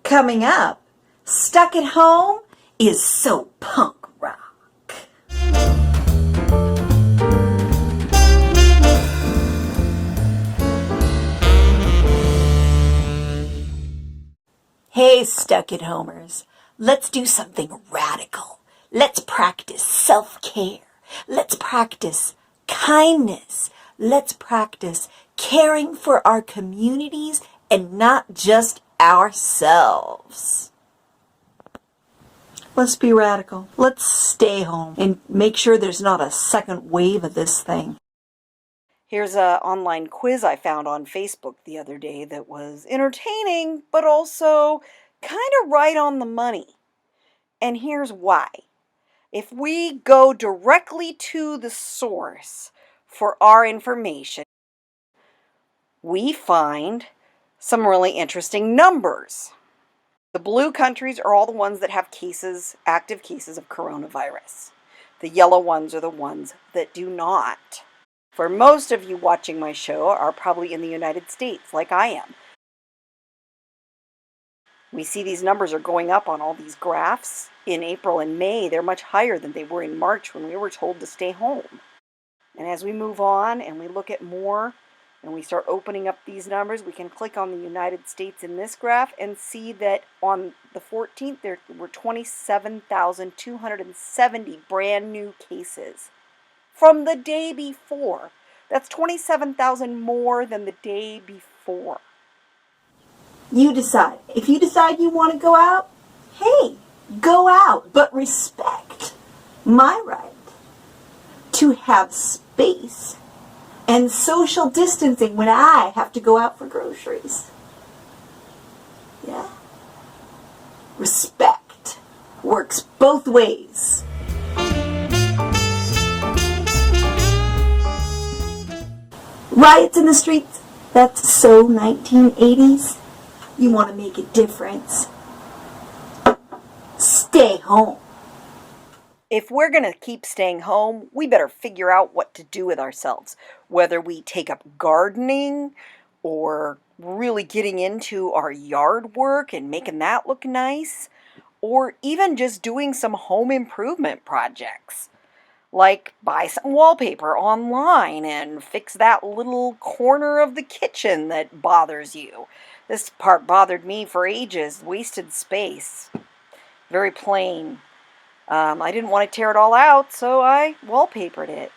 Coming up, Stuck at Home is so punk rock. Hey, Stuck at Homers, let's do something radical. Let's practice self-care. Let's practice kindness. Let's practice caring for our communities and not just ourselves. Let's be radical. Let's stay home and make sure there's not a second wave of this thing. Here's an online quiz I found on Facebook the other day that was entertaining, but also kind of right on the money. And here's why. If we go directly to the source for our information, we find some really interesting numbers. The blue countries are all the ones that have cases, active cases of coronavirus. The yellow ones are the ones that do not. For most of you watching my show are probably in the United States, like I am. We see these numbers are going up on all these graphs. In April and May, they're much higher than they were in March when we were told to stay home. And as we move on and we look at more, and we start opening up these numbers, we can click on the United States in this graph and see that on the 14th, there were 27,270 brand new cases from the day before. That's 27,000 more than the day before. You decide. If you decide you want to go out, hey, go out, but respect my right to have space and social distancing when I have to go out for groceries. Yeah. Respect works both ways. Riots in the streets, that's so 1980s. You want to make a difference. Stay home. If we're going to keep staying home, we better figure out what to do with ourselves. Whether we take up gardening or really getting into our yard work and making that look nice, or even just doing some home improvement projects. Like buy some wallpaper online and fix that little corner of the kitchen that bothers you. This part bothered me for ages. Wasted space. Very plain. I didn't want to tear it all out, so I wallpapered it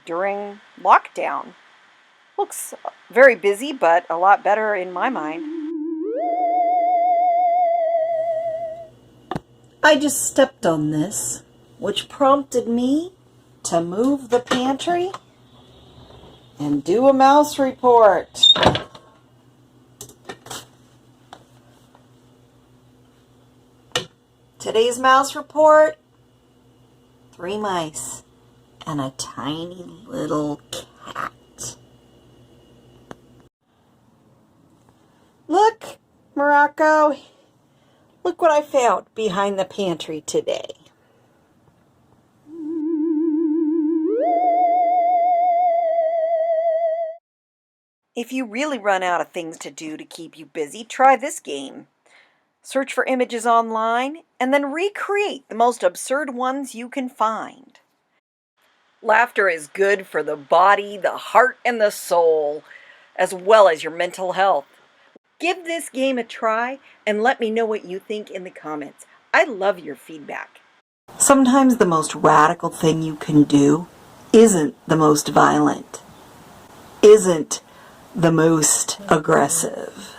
during lockdown. Looks very busy, but a lot better in my mind. I just stepped on this, which prompted me to move the pantry and do a mouse report. Today's mouse report, 3 mice and a tiny little cat. Look, Morocco, look what I found behind the pantry today. If you really run out of things to do to keep you busy, try this game. Search for images online and then recreate the most absurd ones you can find. Laughter is good for the body, the heart, and the soul, as well as your mental health. Give this game a try and let me know what you think in the comments. I love your feedback. Sometimes the most radical thing you can do isn't the most violent, isn't the most aggressive.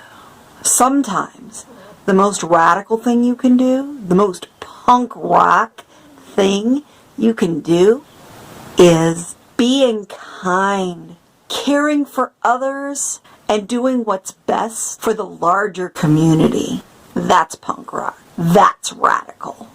Sometimes the most radical thing you can do, the most punk rock thing you can do, is being kind, caring for others, and doing what's best for the larger community. That's punk rock. That's radical.